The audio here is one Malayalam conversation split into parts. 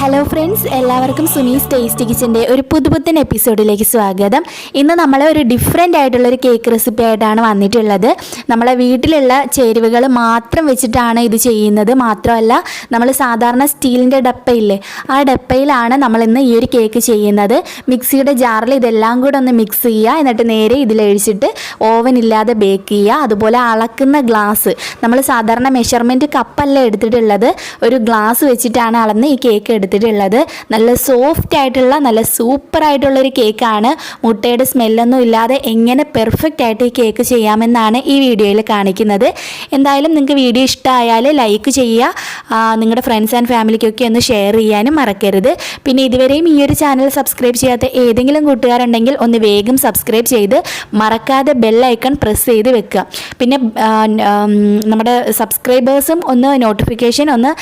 ഹലോ ഫ്രണ്ട്സ്, എല്ലാവർക്കും സുനീസ് ടേസ്റ്റി കിച്ചൻ്റെ ഒരു പുതുപുത്തൻ എപ്പിസോഡിലേക്ക് സ്വാഗതം. ഇന്ന് നമ്മൾ ഒരു ഡിഫറെൻ്റ് ആയിട്ടുള്ളൊരു കേക്ക് റെസിപ്പി ആയിട്ടാണ് വന്നിട്ടുള്ളത്. നമ്മളെ വീട്ടിലുള്ള ചേരുവകൾ മാത്രം വെച്ചിട്ടാണ് ഇത് ചെയ്യുന്നത്. മാത്രമല്ല, നമ്മൾ സാധാരണ സ്റ്റീലിൻ്റെ ഡപ്പയില്ലേ, ആ ഡപ്പയിലാണ് നമ്മളിന്ന് ഈ ഒരു കേക്ക് ചെയ്യുന്നത്. മിക്സിയുടെ ജാറിൽ ഇതെല്ലാം കൂടെ ഒന്ന് മിക്സ് ചെയ്യുക, എന്നിട്ട് നേരെ ഇതിലൊഴിച്ചിട്ട് ഓവൻ ഇല്ലാതെ ബേക്ക് ചെയ്യുക. അതുപോലെ അളക്കുന്ന ഗ്ലാസ്, നമ്മൾ സാധാരണ മെഷർമെൻറ്റ് കപ്പല്ല എടുത്തിട്ടുള്ളത്, ഒരു ഗ്ലാസ് വെച്ചിട്ടാണ് അളന്ന് ഈ കേക്ക് എടുത്തിട്ടുള്ളത്. നല്ല സോഫ്റ്റ് ആയിട്ടുള്ള നല്ല സൂപ്പർ ആയിട്ടുള്ളൊരു കേക്കാണ്. മുട്ടയുടെ സ്മെല്ലൊന്നും ഇല്ലാതെ എങ്ങനെ പെർഫെക്റ്റ് ആയിട്ട് ഈ കേക്ക് ചെയ്യാമെന്നാണ് ഈ വീഡിയോയിൽ കാണിക്കുന്നത്. എന്തായാലും നിങ്ങൾക്ക് വീഡിയോ ഇഷ്ടമായാൽ ലൈക്ക് ചെയ്യുക, നിങ്ങളുടെ ഫ്രണ്ട്സ് ആൻഡ് ഫാമിലിക്കൊക്കെ ഒന്ന് ഷെയർ ചെയ്യാനും മറക്കരുത്. പിന്നെ ഇതുവരെയും ഈ ഒരു ചാനൽ സബ്സ്ക്രൈബ് ചെയ്യാത്ത ഏതെങ്കിലും കൂട്ടുകാരുണ്ടെങ്കിൽ ഒന്ന് വേഗം സബ്സ്ക്രൈബ് ചെയ്ത് മറക്കാതെ ബെൽ ഐക്കൺ പ്രസ് ചെയ്ത് വെക്കുക. പിന്നെ നമ്മുടെ സബ്സ്ക്രൈബേഴ്സും ഒന്ന് നോട്ടിഫിക്കേഷൻ ഒന്ന്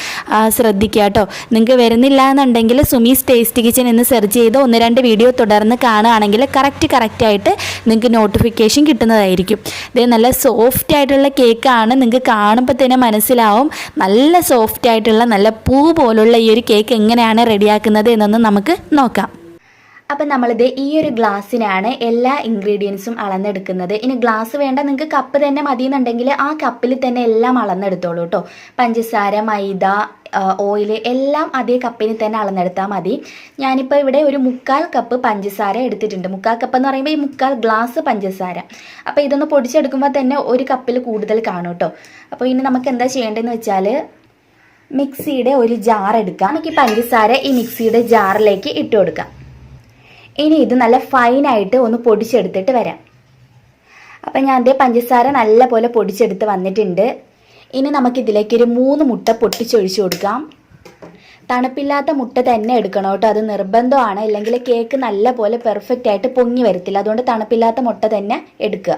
ശ്രദ്ധിക്കുക കേട്ടോ. നിങ്ങൾക്ക് വരുന്നില്ല എന്നുണ്ടെങ്കിൽ സുമീസ് ടേസ്റ്റി കിച്ചൻ എന്ന് സെർച്ച് ചെയ്ത് 1-2 വീഡിയോ തുടർന്ന് കാണുകയാണെങ്കിൽ കറക്റ്റായിട്ട് നിങ്ങൾക്ക് നോട്ടിഫിക്കേഷൻ കിട്ടുന്നതായിരിക്കും. ഇത് നല്ല സോഫ്റ്റ് ആയിട്ടുള്ള കേക്കാണ്. നിങ്ങൾക്ക് കാണുമ്പോൾ തന്നെ മനസ്സിലാവും നല്ല സോഫ്റ്റ് ആയിട്ടുള്ള നല്ല പൂ പോലുള്ള ഈ ഒരു കേക്ക് എങ്ങനെയാണ് റെഡിയാക്കുന്നത് എന്നൊന്ന് നമുക്ക് നോക്കാം. അപ്പം നമ്മളിത് ഈ ഒരു ഗ്ലാസ്സിനാണ് എല്ലാ ഇൻഗ്രീഡിയൻസും അളന്നെടുക്കുന്നത്. ഇനി ഗ്ലാസ് വേണ്ട, നിങ്ങൾക്ക് കപ്പ് തന്നെ മതി എന്നുണ്ടെങ്കിൽ ആ കപ്പിൽ തന്നെ എല്ലാം അളന്നെടുത്തോളൂ കേട്ടോ. പഞ്ചസാര, മൈദ, ഓയിൽ എല്ലാം അതേ കപ്പിന് തന്നെ അളന്നെടുത്താൽ മതി. ഞാനിപ്പോൾ ഇവിടെ ഒരു 3/4 കപ്പ് പഞ്ചസാര എടുത്തിട്ടുണ്ട്. 3/4 കപ്പ് എന്ന് പറയുമ്പോൾ ഈ 3/4 ഗ്ലാസ് പഞ്ചസാര. അപ്പോൾ ഇതൊന്ന് പൊടിച്ചെടുക്കുമ്പോൾ തന്നെ ഒരു കപ്പിൽ കൂടുതൽ കാണും കേട്ടോ. അപ്പോൾ ഇനി നമുക്ക് എന്താ ചെയ്യേണ്ടതെന്ന് വെച്ചാൽ, മിക്സിയുടെ ഒരു ജാർ എടുക്കാം. നമുക്ക് ഈ പഞ്ചസാര ഈ മിക്സിയുടെ ജാറിലേക്ക് ഇട്ട് കൊടുക്കാം. ഇനി ഇത് നല്ല ഫൈനായിട്ട് ഒന്ന് പൊടിച്ചെടുത്തിട്ട് വരാം. അപ്പം ഞാൻ അതേ പഞ്ചസാര നല്ല പോലെ പൊടിച്ചെടുത്ത് വന്നിട്ടുണ്ട്. ഇനി നമുക്കിതിലേക്ക് 3 മുട്ട പൊട്ടിച്ചൊഴിച്ചു കൊടുക്കാം. തണുപ്പില്ലാത്ത മുട്ട തന്നെ എടുക്കണം കേട്ടോ, അത് നിർബന്ധമാണ്. അല്ലെങ്കിൽ കേക്ക് നല്ല പോലെ പെർഫെക്റ്റ് ആയിട്ട് പൊങ്ങി വരത്തില്ല. അതുകൊണ്ട് തണുപ്പില്ലാത്ത മുട്ട തന്നെ എടുക്കുക.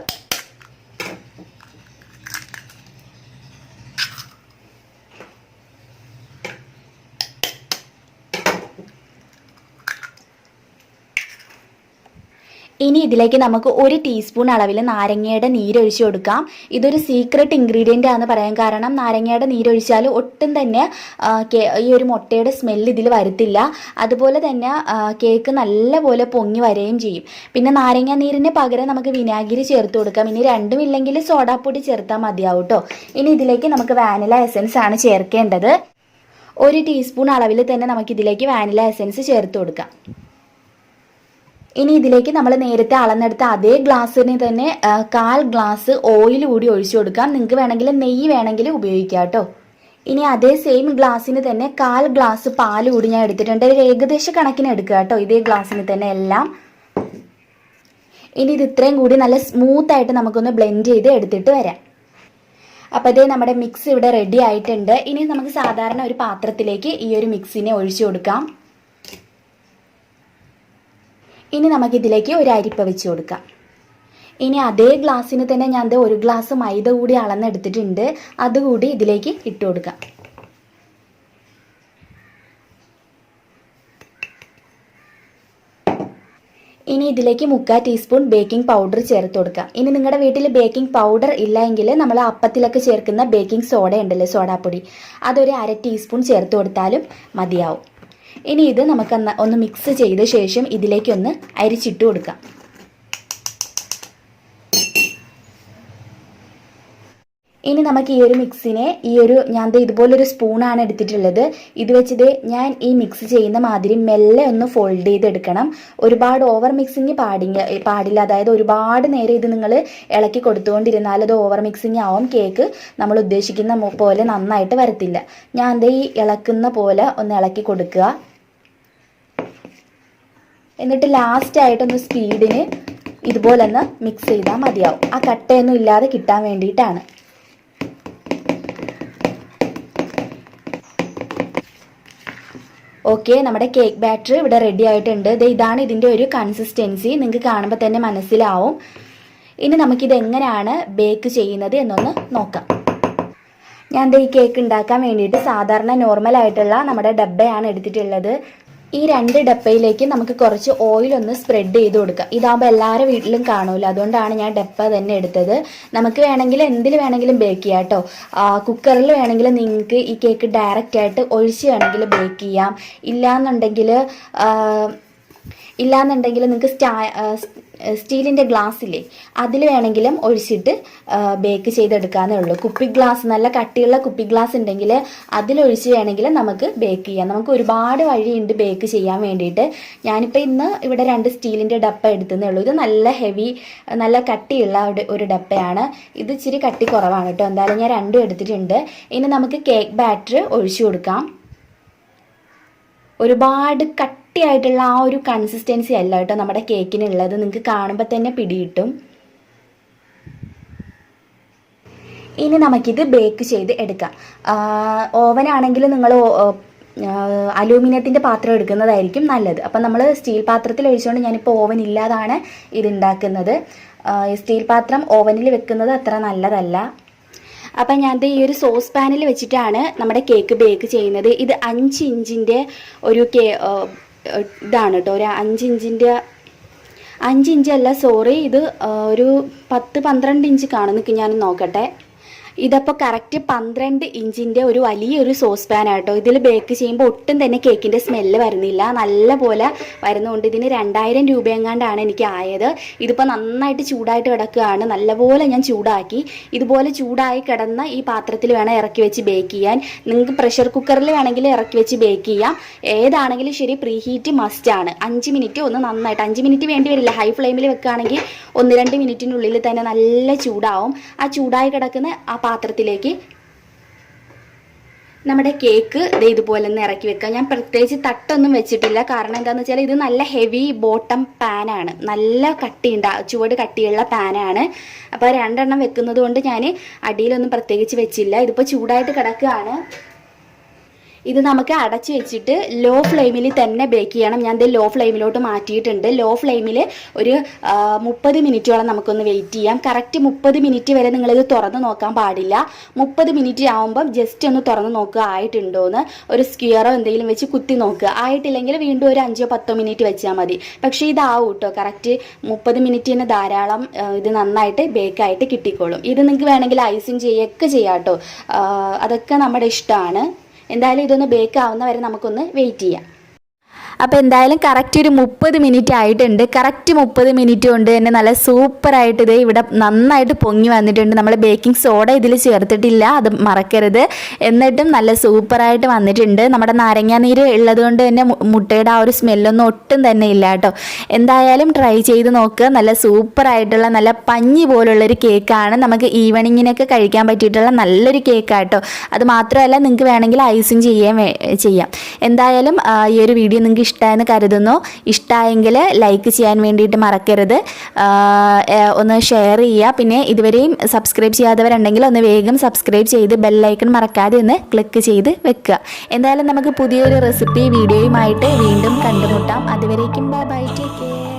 ഇനി ഇതിലേക്ക് നമുക്ക് 1 ടീസ്പൂൺ അളവിൽ നാരങ്ങയുടെ നീരൊഴിച്ച് കൊടുക്കാം. ഇതൊരു സീക്രട്ട് ഇൻഗ്രീഡിയൻ്റ് ആണെന്ന് പറയാൻ കാരണം, നാരങ്ങയുടെ നീരൊഴിച്ചാൽ ഒട്ടും തന്നെ ഈ ഒരു മുട്ടയുടെ സ്മെല്ല് ഇതിൽ വരത്തില്ല. അതുപോലെ തന്നെ കേക്ക് നല്ലപോലെ പൊങ്ങി വരികയും ചെയ്യും. പിന്നെ നാരങ്ങ നീരിന് പകരം നമുക്ക് വിനാഗിരി ചേർത്ത് കൊടുക്കാം. ഇനി രണ്ടും ഇല്ലെങ്കിൽ സോഡാപ്പൊടി ചേർത്താൽ മതിയാവും കേട്ടോ. ഇനി ഇതിലേക്ക് നമുക്ക് വാനില എസൻസ് ആണ് ചേർക്കേണ്ടത്. 1 ടീസ്പൂൺ അളവിൽ തന്നെ നമുക്കിതിലേക്ക് വാനില എസൻസ് ചേർത്ത് കൊടുക്കാം. ഇനി ഇതിലേക്ക് നമ്മൾ നേരത്തെ അളന്നെടുത്ത അതേ ഗ്ലാസ്സിന് തന്നെ 1/4 ഗ്ലാസ് ഓയിൽ കൂടി ഒഴിച്ചു കൊടുക്കാം. നിങ്ങൾക്ക് വേണമെങ്കിൽ നെയ്യ് വേണമെങ്കിൽ ഉപയോഗിക്കാം കേട്ടോ. ഇനി അതേ സെയിം ഗ്ലാസ്സിന് തന്നെ 1/4 ഗ്ലാസ് പാൽ കൂടി ഞാൻ എടുത്തിട്ടുണ്ട്. ഒരു ഏകദേശ കണക്കിന് എടുക്കുക കേട്ടോ, ഇതേ ഗ്ലാസ്സിന് തന്നെ എല്ലാം. ഇനി ഇത് ഇത്രയും കൂടി നല്ല സ്മൂത്തായിട്ട് നമുക്കൊന്ന് ബ്ലെൻഡ് ചെയ്ത് എടുത്തിട്ട് വരാം. അപ്പോൾ ഇതേ നമ്മുടെ മിക്സ് ഇവിടെ റെഡി ആയിട്ടുണ്ട്. ഇനി നമുക്ക് സാധാരണ ഒരു പാത്രത്തിലേക്ക് ഈ ഒരു മിക്സിനെ ഒഴിച്ചു കൊടുക്കാം. ഇനി നമുക്കിതിലേക്ക് ഒരു അരിപ്പ വെച്ച് കൊടുക്കാം. ഇനി അതേ ഗ്ലാസ്സിന് തന്നെ ഞാൻ 1 ഗ്ലാസ് മൈദ കൂടി അളന്നെടുത്തിട്ടുണ്ട്. അതുകൂടി ഇതിലേക്ക് ഇട്ട് കൊടുക്കാം. ഇനി ഇതിലേക്ക് 3/4 ടീസ്പൂൺ ബേക്കിംഗ് പൗഡർ ചേർത്ത് കൊടുക്കാം. ഇനി നിങ്ങളുടെ വീട്ടിൽ ബേക്കിംഗ് പൗഡർ ഇല്ല എങ്കിൽ നമ്മൾ അപ്പത്തിലൊക്കെ ചേർക്കുന്ന ബേക്കിംഗ് സോഡ ഉണ്ടല്ലോ, സോഡാപ്പൊടി, അതൊരു 1/2 ടീസ്പൂൺ ചേർത്ത് കൊടുത്താലും മതിയാവും. ഇനി ഇത് നമുക്ക് ഒന്ന് മിക്സ് ചെയ്ത ശേഷം ഇതിലേക്കൊന്ന് അരിച്ചിട്ട് കൊടുക്കാം. ഇനി നമുക്ക് ഈ ഒരു മിക്സിനെ ഞാൻ ഇതുപോലൊരു സ്പൂണാണ് എടുത്തിട്ടുള്ളത്. ഇത് വെച്ചിട്ട് ഞാൻ ഈ മിക്സ് ചെയ്യുന്ന മാതിരി മെല്ലെ ഒന്ന് ഫോൾഡ് ചെയ്തെടുക്കണം. ഒരുപാട് ഓവർ മിക്സിങ് പാടില്ല. അതായത് ഒരുപാട് നേരം ഇത് നിങ്ങൾ ഇളക്കി കൊടുത്തുകൊണ്ടിരുന്നാൽ അത് ഓവർ മിക്സിങ് ആവും. കേക്ക് നമ്മൾ ഉദ്ദേശിക്കുന്ന പോലെ നന്നായിട്ട് വരത്തില്ല. ഞാൻ ഈ ഇളക്കുന്ന പോലെ ഒന്ന് ഇളക്കി കൊടുക്കുക. എന്നിട്ട് ലാസ്റ്റ് ആയിട്ടൊന്ന് സ്പീഡിന് ഇതുപോലെ ഒന്ന് മിക്സ് ചെയ്താൽ മതിയാവും. ആ കട്ടയൊന്നും ഇല്ലാതെ കിട്ടാൻ വേണ്ടിയിട്ടാണ്. ഓക്കെ, നമ്മുടെ കേക്ക് ബാറ്റർ ഇവിടെ റെഡി ആയിട്ടുണ്ട്. ഇതാണ് ഇതിൻ്റെ ഒരു കൺസിസ്റ്റൻസി, നിങ്ങൾക്ക് കാണുമ്പോൾ തന്നെ മനസ്സിലാവും. ഇനി നമുക്കിത് എങ്ങനെയാണ് ബേക്ക് ചെയ്യുന്നത് എന്നൊന്ന് നോക്കാം. ഞാൻ ഈ കേക്ക് ഉണ്ടാക്കാൻ വേണ്ടിയിട്ട് സാധാരണ നോർമൽ ആയിട്ടുള്ള നമ്മുടെ ഡബ്ബയാണ് എടുത്തിട്ടുള്ളത്. ഈ 2 ഡപ്പയിലേക്ക് നമുക്ക് കുറച്ച് ഓയിലൊന്ന് സ്പ്രെഡ് ചെയ്ത് കൊടുക്കാം. ഇതാകുമ്പോൾ എല്ലാവരുടെ വീട്ടിലും കാണുമല്ലോ, അതുകൊണ്ടാണ് ഞാൻ ഡപ്പ തന്നെ എടുത്തത്. നമുക്ക് വേണമെങ്കിൽ എന്തിൽ വേണമെങ്കിലും ബേക്ക് ചെയ്യാം കേട്ടോ. കുക്കറിൽ വേണമെങ്കിൽ നിങ്ങൾക്ക് ഈ കേക്ക് ഡയറക്റ്റ് ആയിട്ട് ഒഴിച്ച് വേണമെങ്കിൽ ബേക്ക് ചെയ്യാം. ഇല്ലാന്നുണ്ടെങ്കിൽ നിങ്ങൾക്ക് സ്റ്റീലിൻ്റെ ഗ്ലാസ്സില്ലേ, അതിൽ വേണമെങ്കിലും ഒഴിച്ചിട്ട് ബേക്ക് ചെയ്തെടുക്കാന്നേ ഉള്ളൂ. കുപ്പി ഗ്ലാസ്, നല്ല കട്ടിയുള്ള കുപ്പി ഗ്ലാസ് ഉണ്ടെങ്കിൽ അതിലൊഴിച്ച് വേണമെങ്കിൽ നമുക്ക് ബേക്ക് ചെയ്യാം. നമുക്ക് ഒരുപാട് വഴിയുണ്ട് ബേക്ക് ചെയ്യാൻ വേണ്ടിയിട്ട്. ഞാനിപ്പോൾ ഇന്ന് ഇവിടെ 2 സ്റ്റീലിൻ്റെ ഡപ്പ എടുത്തതേ ഉള്ളൂ. ഇത് നല്ല ഹെവി, നല്ല കട്ടിയുള്ള ഒരു ഡപ്പയാണ്. ഇത് ഇച്ചിരി കട്ടി കുറവാണ് കേട്ടോ. എന്തായാലും ഞാൻ 2 എടുത്തിട്ടുണ്ട്. ഇനി നമുക്ക് കേക്ക് ബാറ്റർ ഒഴിച്ചു കൊടുക്കാം. ഒരുപാട് കട്ടിയായിട്ടുള്ള ആ ഒരു കൺസിസ്റ്റൻസി അല്ല കേട്ടോ നമ്മുടെ കേക്കിനുള്ളത്. നിങ്ങൾക്ക് കാണുമ്പോൾ തന്നെ പിടികിട്ടും. ഇനി നമുക്കിത് ബേക്ക് ചെയ്ത് എടുക്കാം. ഓവനാണെങ്കിൽ നിങ്ങൾ അലൂമിനിയത്തിൻ്റെ പാത്രം എടുക്കുന്നതായിരിക്കും നല്ലത്. അപ്പം നമ്മൾ സ്റ്റീൽ പാത്രത്തിൽ ഒഴിച്ചുകൊണ്ട് ഞാനിപ്പോൾ ഓവൻ ഇല്ലാതാണ് ഇത് ഉണ്ടാക്കുന്നത്. സ്റ്റീൽ പാത്രം ഓവനിൽ വെക്കുന്നത് അത്ര നല്ലതല്ല. അപ്പം ഞാൻ ഈ ഒരു സോസ് പാനിൽ വെച്ചിട്ടാണ് നമ്മുടെ കേക്ക് ബേക്ക് ചെയ്യുന്നത്. ഇത് 5 ഇഞ്ചിൻ്റെ ഒരു ഇതാണ് കേട്ടോ. ഒരു 5 ഇഞ്ചല്ല, സോറി, ഇത് ഒരു 10-12 ഇഞ്ച് കാണും. നിൽക്കും, ഞാൻ നോക്കട്ടെ. ഇതപ്പോൾ കറക്റ്റ് 12 ഇഞ്ചിൻ്റെ ഒരു വലിയൊരു സോസ് പാൻ ആട്ടോ. ഇതിൽ ബേക്ക് ചെയ്യുമ്പോൾ ഒട്ടും തന്നെ കേക്കിൻ്റെ സ്മെല്ല് വരുന്നില്ല, നല്ല പോലെ വരുന്നതുകൊണ്ട് ഇതിന് 2000 രൂപയെങ്ങാണ്ടാണ് എനിക്ക് ആയത്. ഇതിപ്പോൾ നന്നായിട്ട് ചൂടായിട്ട് കിടക്കുകയാണ്. നല്ലപോലെ ഞാൻ ചൂടാക്കി. ഇതുപോലെ ചൂടായി കിടന്ന ഈ പാത്രത്തിൽ വേണം ഇറക്കി വെച്ച് ബേക്ക് ചെയ്യാൻ. നിങ്ങൾക്ക് പ്രഷർ കുക്കറിൽ വേണമെങ്കിൽ ഇറക്കി വെച്ച് ബേക്ക് ചെയ്യാം. ഏതാണെങ്കിലും ശരി, പ്രീ ഹീറ്റ് മസ്റ്റാണ്. 5 മിനിറ്റ് ഒന്ന് നന്നായിട്ട്, 5 മിനിറ്റ് വേണ്ടി വരില്ല. ഹൈ ഫ്ലെയിമിൽ വെക്കുകയാണെങ്കിൽ 1-2 മിനിറ്റിനുള്ളിൽ തന്നെ നല്ല ചൂടാവും. ആ ചൂടായി കിടക്കുന്ന ആ പാത്രത്തിലേക്ക് നമ്മുടെ കേക്ക് ഇതുപോലെ ഒന്ന് ഇറക്കി വെക്കുക. ഞാൻ പ്രത്യേകിച്ച് തട്ടൊന്നും വെച്ചിട്ടില്ല. കാരണം എന്താണെന്ന് വെച്ചാൽ ഇത് നല്ല ഹെവി ബോട്ടം പാനാണ്, നല്ല ചുവട് കട്ടിയുള്ള പാനാണ്. അപ്പോൾ 2 എണ്ണം വെക്കുന്നത് കൊണ്ട് ഞാൻ അടിയിലൊന്നും പ്രത്യേകിച്ച് വെച്ചില്ല. ഇതിപ്പോൾ ചൂടായിട്ട് കിടക്കുകയാണ്. ഇത് നമുക്ക് അടച്ചു വെച്ചിട്ട് ലോ ഫ്ലെയിമിൽ തന്നെ ബേക്ക് ചെയ്യണം. ഞാൻ ഇത് ലോ ഫ്ലെയിമിലോട്ട് മാറ്റിയിട്ടുണ്ട്. ലോ ഫ്ലെയിമിൽ ഒരു 30 മിനിറ്റോളം നമുക്കൊന്ന് വെയിറ്റ് ചെയ്യാം. കറക്റ്റ് 30 മിനിറ്റ് വരെ നിങ്ങളിത് തുറന്ന് നോക്കാൻ പാടില്ല. 30 മിനിറ്റ് ആകുമ്പം ജസ്റ്റ് ഒന്ന് തുറന്ന് നോക്കുക ആയിട്ടുണ്ടോയെന്ന്. ഒരു സ്ക്വിയറോ എന്തെങ്കിലും വെച്ച് കുത്തി നോക്കുക. ആയിട്ടില്ലെങ്കിൽ വീണ്ടും ഒരു 5-10 മിനിറ്റ് വെച്ചാൽ മതി. പക്ഷേ ഇതാവും കേട്ടോ, കറക്റ്റ് 30 മിനിറ്റിന് ധാരാളം ഇത് നന്നായിട്ട് ബേക്കായിട്ട് കിട്ടിക്കോളും. ഇത് നിങ്ങൾക്ക് വേണമെങ്കിൽ ഐസിങ് ചെയ്യുകയൊക്കെ ചെയ്യാം കേട്ടോ. അതൊക്കെ നമ്മുടെ ഇഷ്ടമാണ്. എന്തായാലും ഇതൊന്ന് ബേക്ക് ആവുന്ന വരെ നമുക്കൊന്ന് വെയിറ്റ് ചെയ്യാം. അപ്പോൾ എന്തായാലും കറക്റ്റ് ഒരു 30 മിനിറ്റ് ആയിട്ടുണ്ട്. കറക്റ്റ് 30 മിനിറ്റ് കൊണ്ട് തന്നെ നല്ല സൂപ്പറായിട്ട് ഇത് ഇവിടെ നന്നായിട്ട് പൊങ്ങി വന്നിട്ടുണ്ട്. നമ്മൾ ബേക്കിംഗ് സോഡ ഇതിൽ ചേർത്തിട്ടില്ല, അത് മറക്കരുത്. എന്നിട്ടും നല്ല സൂപ്പറായിട്ട് വന്നിട്ടുണ്ട്. നമ്മുടെ നാരങ്ങാനീര് ഉള്ളത് കൊണ്ട് തന്നെ മുട്ടയുടെ ആ ഒരു സ്മെല്ലൊന്നും ഒട്ടും തന്നെ ഇല്ല കേട്ടോ. എന്തായാലും ട്രൈ ചെയ്ത് നോക്കുക. നല്ല സൂപ്പറായിട്ടുള്ള നല്ല പഞ്ഞി പോലുള്ളൊരു കേക്കാണ്. നമുക്ക് ഈവനിങ്ങിനൊക്കെ കഴിക്കാൻ പറ്റിയിട്ടുള്ള നല്ലൊരു കേക്കാട്ടോ. അത് മാത്രമല്ല, നിങ്ങൾക്ക് വേണമെങ്കിൽ ഐസിങ് ചെയ്യാം. എന്തായാലും ഈ ഒരു വീഡിയോ നിങ്ങൾക്ക് ഇഷ്ടമായെന്ന് കരുതുന്നു. ഇഷ്ടമായെങ്കിൽ ലൈക്ക് ചെയ്യാൻ വേണ്ടിയിട്ട് മറക്കരുത്. ഒന്ന് ഷെയർ ചെയ്യുക. പിന്നെ ഇതുവരെയും സബ്സ്ക്രൈബ് ചെയ്യാത്തവരുണ്ടെങ്കിൽ ഒന്ന് വേഗം സബ്സ്ക്രൈബ് ചെയ്ത് ബെല്ലൈക്കൺ മറക്കാതെ ഒന്ന് ക്ലിക്ക് ചെയ്ത് വെക്കുക. എന്തായാലും നമുക്ക് പുതിയൊരു റെസിപ്പി വീഡിയോയുമായിട്ട് വീണ്ടും കണ്ടുമുട്ടാം. അതുവരേക്കും ബൈ ബൈ, ടേക്ക് കെയർ.